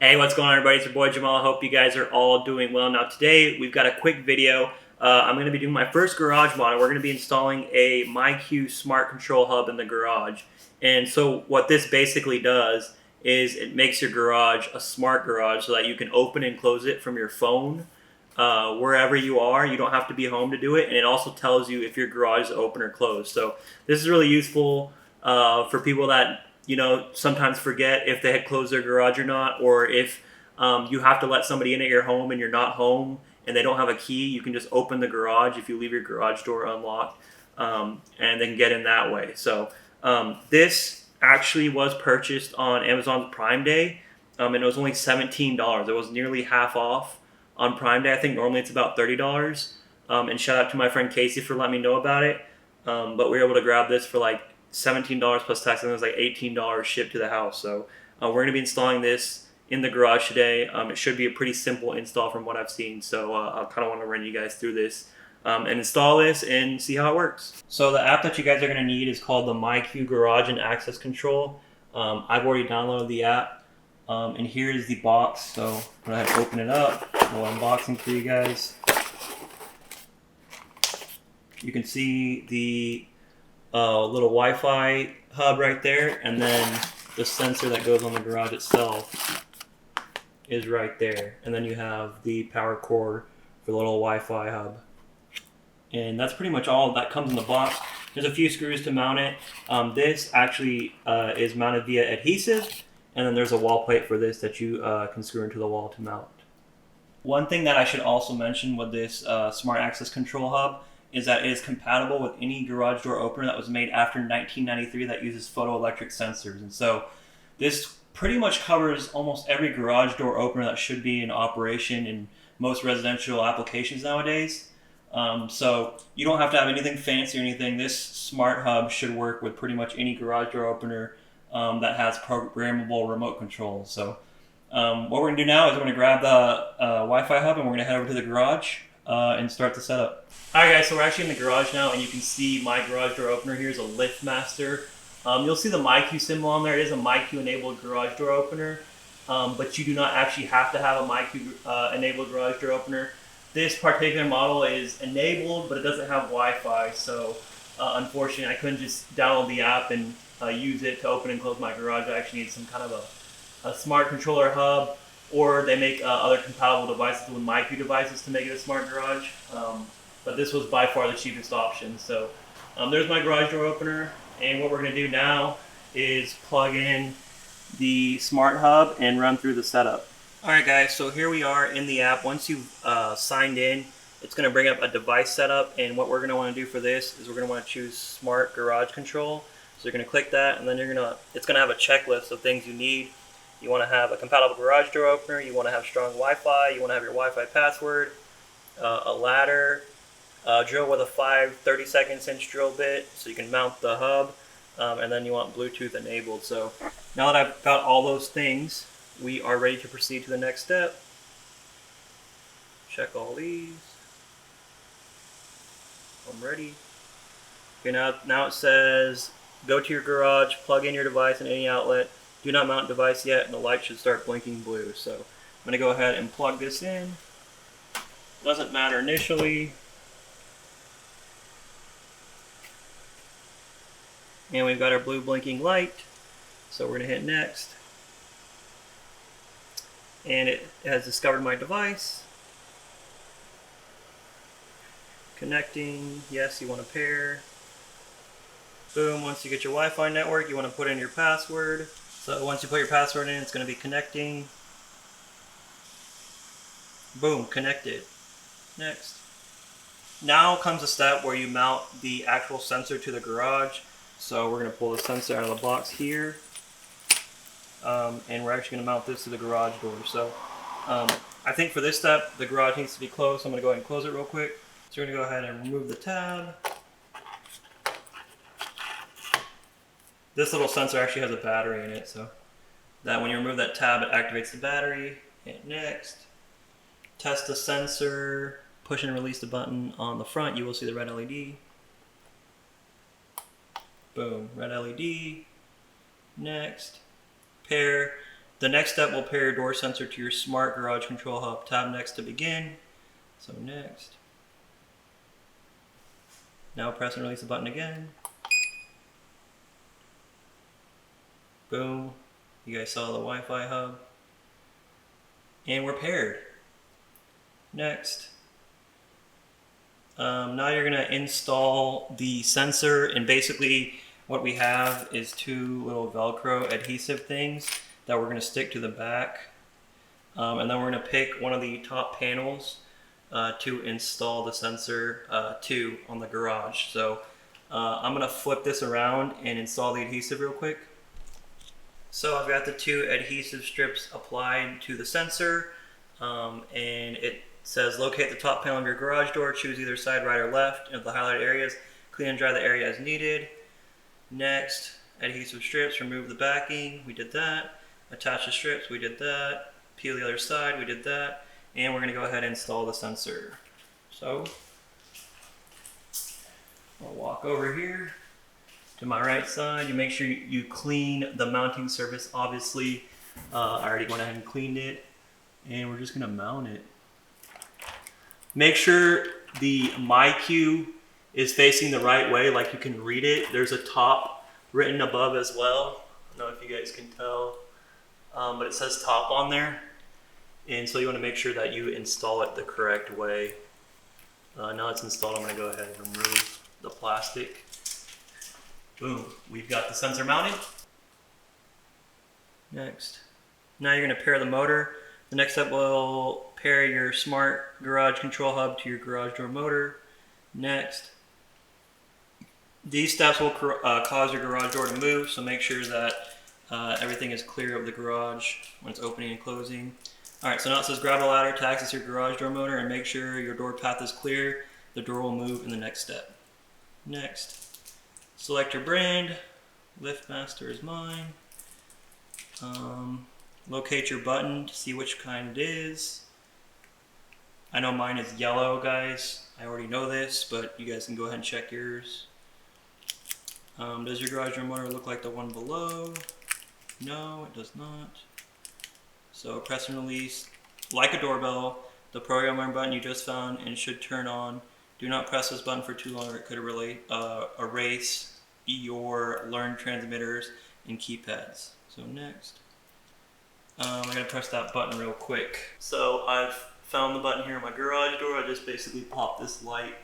Hey, what's going on, everybody? It's your boy Jamal. I hope you guys are all doing well. Now, today we've got a quick video. I'm going to be doing my first garage mod. We're going to be installing a MyQ smart control hub in the garage. And so, what this basically does is it makes your garage a smart garage so that you can open and close it from your phone wherever you are. You don't have to be home to do it. And it also tells you if your garage is open or closed. So, this is really useful for people that sometimes forget if they had closed their garage or not, or if you have to let somebody in at your home and you're not home and they don't have a key. You can just open the garage if you leave your garage door unlocked, and they can get in that way. So this actually was purchased on Amazon Prime Day, and it was only $17. It was nearly half off on Prime Day. I think normally it's about $30. And shout out to my friend Casey for letting me know about it. But we were able to grab this for like $17 plus tax, and it was like $18 shipped to the house. So we're going to be installing this in the garage today. It should be a pretty simple install from what I've seen. So I kind of want to run you guys through this and install this and see how it works. So the app that you guys are going to need is called the MyQ Garage and Access Control. I've already downloaded the app, and here is the box. So I'm going to have to open it up. A little unboxing for you guys. You can see the little Wi-Fi hub right there, and then the sensor that goes on the garage itself is right there. And then you have the power cord for the little Wi-Fi hub. And that's pretty much all that comes in the box. There's a few screws to mount it. This actually is mounted via adhesive, and then there's a wall plate for this that you can screw into the wall to mount. One thing that I should also mention with this smart access control hub is that it is compatible with any garage door opener that was made after 1993 that uses photoelectric sensors. And so this pretty much covers almost every garage door opener that should be in operation in most residential applications nowadays. So you don't have to have anything fancy or anything. This smart hub should work with pretty much any garage door opener that has programmable remote control. So what we're going to do now is we're going to grab the Wi-Fi hub and we're going to head over to the garage and start the setup. Alright guys, so we're actually in the garage now, and you can see my garage door opener here is a LiftMaster. You'll see the MyQ symbol on there. It is a MyQ enabled garage door opener, but you do not actually have to have a MyQ enabled garage door opener. This particular model is enabled, but it doesn't have Wi-Fi, so unfortunately I couldn't just download the app and use it to open and close my garage. I actually need some kind of a smart controller hub, or they make other compatible devices with MyQ devices to make it a smart garage. But this was by far the cheapest option. So there's my garage door opener, and what we're going to do now is plug in the smart hub and run through the setup. Alright guys, so here we are in the app. Once you've signed in, it's going to bring up a device setup, and what we're going to want to do for this is we're going to want to choose Smart Garage Control. So you're going to click that, and then it's going to have a checklist of things you need. You want to have a compatible garage door opener, you want to have strong Wi-Fi, you want to have your Wi-Fi password, a ladder, drill with a 5/32 inch drill bit so you can mount the hub, and then you want Bluetooth enabled. So now that I've got all those things, we are ready to proceed to the next step. Check all these. I'm ready. Okay, now it says go to your garage, plug in your device in any outlet. Do not mount device yet, and the light should start blinking blue. So I'm going to go ahead and plug this in. Doesn't matter initially. And we've got our blue blinking light. So we're going to hit next. And it has discovered my device. Connecting. Yes, you want to pair. Boom, once you get your Wi-Fi network, you want to put in your password. So once you put your password in, it's going to be connecting. Boom, connected. Next. Now comes a step where you mount the actual sensor to the garage. So we're going to pull the sensor out of the box here. And we're actually going to mount this to the garage door. So I think for this step, the garage needs to be closed. So I'm going to go ahead and close it real quick. So we're going to go ahead and remove the tab. This little sensor actually has a battery in it, so that when you remove that tab, it activates the battery. Hit next. Test the sensor. Push and release the button on the front. You will see the red LED. Boom, red LED. Next. Pair. The next step will pair your door sensor to your smart garage control hub. Tab next to begin. So next. Now press and release the button again. Boom. You guys saw the Wi-Fi hub. And we're paired. Next. Now you're going to install the sensor, and basically what we have is two little Velcro adhesive things that we're going to stick to the back. And then we're going to pick one of the top panels to install the sensor to on the garage. So I'm going to flip this around and install the adhesive real quick. So I've got the two adhesive strips applied to the sensor, and it says locate the top panel of your garage door, choose either side, right or left of the highlighted areas, clean and dry the area as needed. Next, adhesive strips, remove the backing, we did that. Attach the strips, we did that. Peel the other side, we did that. And we're going to go ahead and install the sensor. So, I'll walk over here to my right side. You make sure you clean the mounting surface. Obviously, I already went ahead and cleaned it. And we're just going to mount it. Make sure the MyQ is facing the right way, like you can read it. There's a top written above as well. I don't know if you guys can tell, but it says top on there. And so you want to make sure that you install it the correct way. Now it's installed, I'm going to go ahead and remove the plastic. Boom, we've got the sensor mounted. Next. Now you're going to pair the motor. The next step will pair your smart garage control hub to your garage door motor. Next. These steps will cause your garage door to move, so make sure that everything is clear of the garage when it's opening and closing. Alright, so now it says grab a ladder to access your garage door motor and make sure your door path is clear. The door will move in the next step. Next. Select your brand. LiftMaster is mine. Locate your button to see which kind it is. I know mine is yellow, guys. I already know this, but you guys can go ahead and check yours. Does your garage door motor look like the one below? No, it does not. So press and release like a doorbell. The programming button you just found and should turn on. Do not press this button for too long or it could erase your learned transmitters and keypads. So next. I'm going to press that button real quick. So I've found the button here in my garage door. I just basically pop this light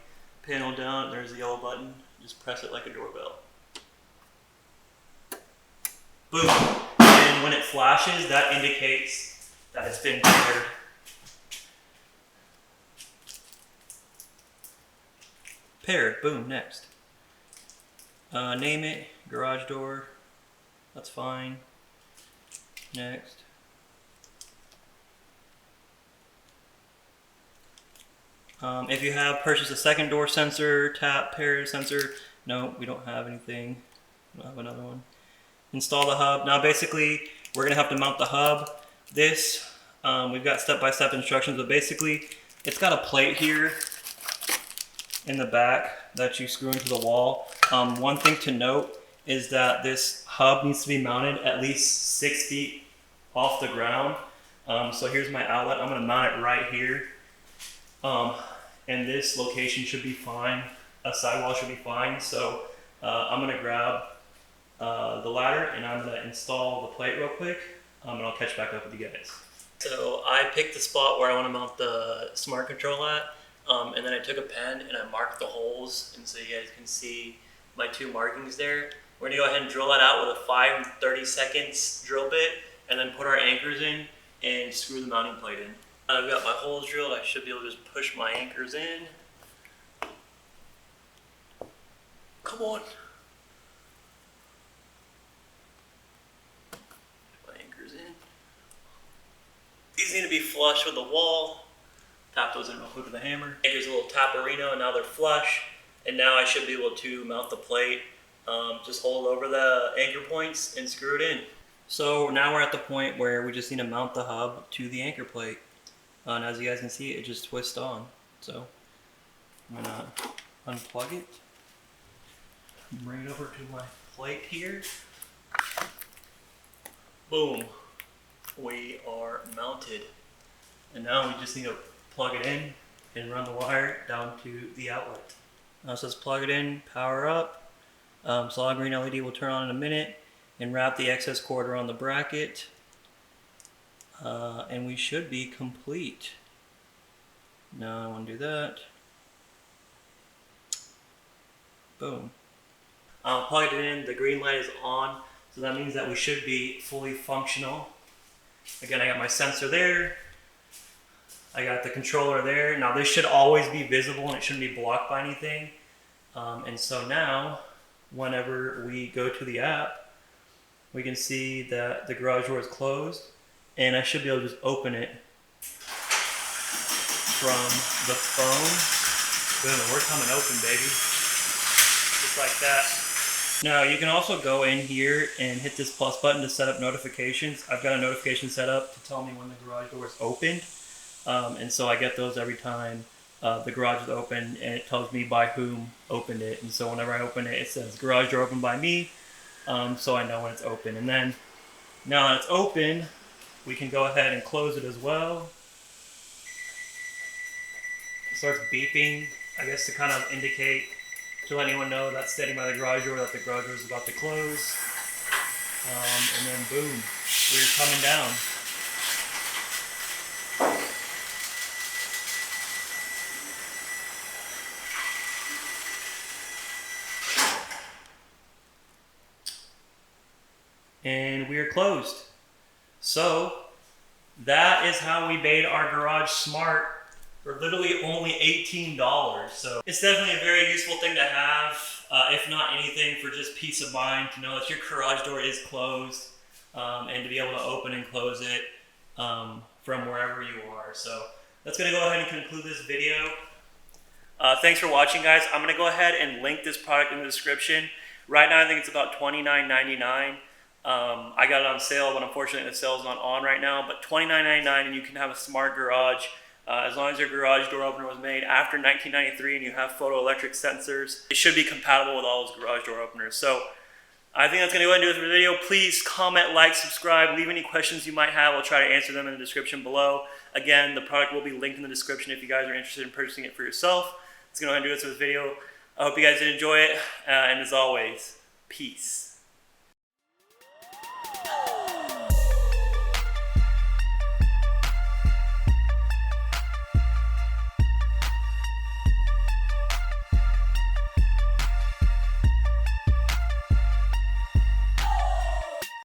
panel down. There's the yellow button. Just press it like a doorbell. Boom. And when it flashes, that indicates that it's been paired. Paired. Boom. Next. Name it. Garage door. That's fine. Next. If you have purchased a second door sensor, tap paired sensor. No, we don't have anything. We don't have another one. Install the hub. Now basically, we're going to have to mount the hub. This, we've got step-by-step instructions, but basically, it's got a plate here in the back that you screw into the wall. One thing to note is that this hub needs to be mounted at least 6 feet off the ground. So here's my outlet. I'm going to mount it right here. And this location should be fine. A sidewall should be fine. So I'm going to grab the ladder and I'm going to install the plate real quick. And I'll catch back up with you guys. So I picked the spot where I want to mount the smart control at. And then I took a pen and I marked the holes. And so you guys can see my two markings there. We're going to go ahead and drill that out with a 5/32 drill bit. And then put our anchors in and screw the mounting plate in. I've got my holes drilled. I should be able to just push my anchors in. Come on. My anchors in. These need to be flush with the wall. Tap those in real quick with a hammer. Anchors a little taparino, and now they're flush. And now I should be able to mount the plate. Just hold over the anchor points and screw it in. So now we're at the point where we just need to mount the hub to the anchor plate. And as you guys can see, it just twists on. So I'm gonna unplug it, bring it over to my plate here. Boom. we are mounted. And now we just need to plug it in and run the wire down to the outlet. So let's plug it in, power up. So our green LED will turn on in a minute, and wrap the excess cord around the bracket. And we should be complete. Now I want to do that. Boom. Plugged it in, the green light is on, so that means that we should be fully functional. Again, I got my sensor there. I got the controller there. Now this should always be visible and it shouldn't be blocked by anything. And so now, whenever we go to the app, we can see that the garage door is closed, and I should be able to just open it from the phone. Boom, we're coming open, baby. Just like that. Now you can also go in here and hit this plus button to set up notifications. I've got a notification set up to tell me when the garage door is opened. And so I get those every time the garage is open, and it tells me by whom opened it. And so whenever I open it, it says garage door opened by me, so I know when it's open. And then now that it's open, we can go ahead and close it as well. It starts beeping, I guess, to kind of indicate, to let anyone know that's standing by the garage door that the garage door is about to close. And then boom, we're coming down. And we are closed. So that is how we made our garage smart for literally only $18. So it's definitely a very useful thing to have, if not anything, for just peace of mind, to know that your garage door is closed, and to be able to open and close it from wherever you are. So that's going to go ahead and conclude this video. Thanks for watching, guys. I'm going to go ahead and link this product in the description. Right now I think it's about $29.99. I got it on sale, but unfortunately the sale is not on right now. But $29.99, and you can have a smart garage as long as your garage door opener was made after 1993 and you have photoelectric sensors. It should be compatible with all those garage door openers. So I think that's going to go ahead and do it for the video. Please comment, like, subscribe, leave any questions you might have. I'll try to answer them in the description below. Again, the product will be linked in the description if you guys are interested in purchasing it for yourself. That's going to go ahead and do it for this video. I hope you guys did enjoy it, and as always, peace.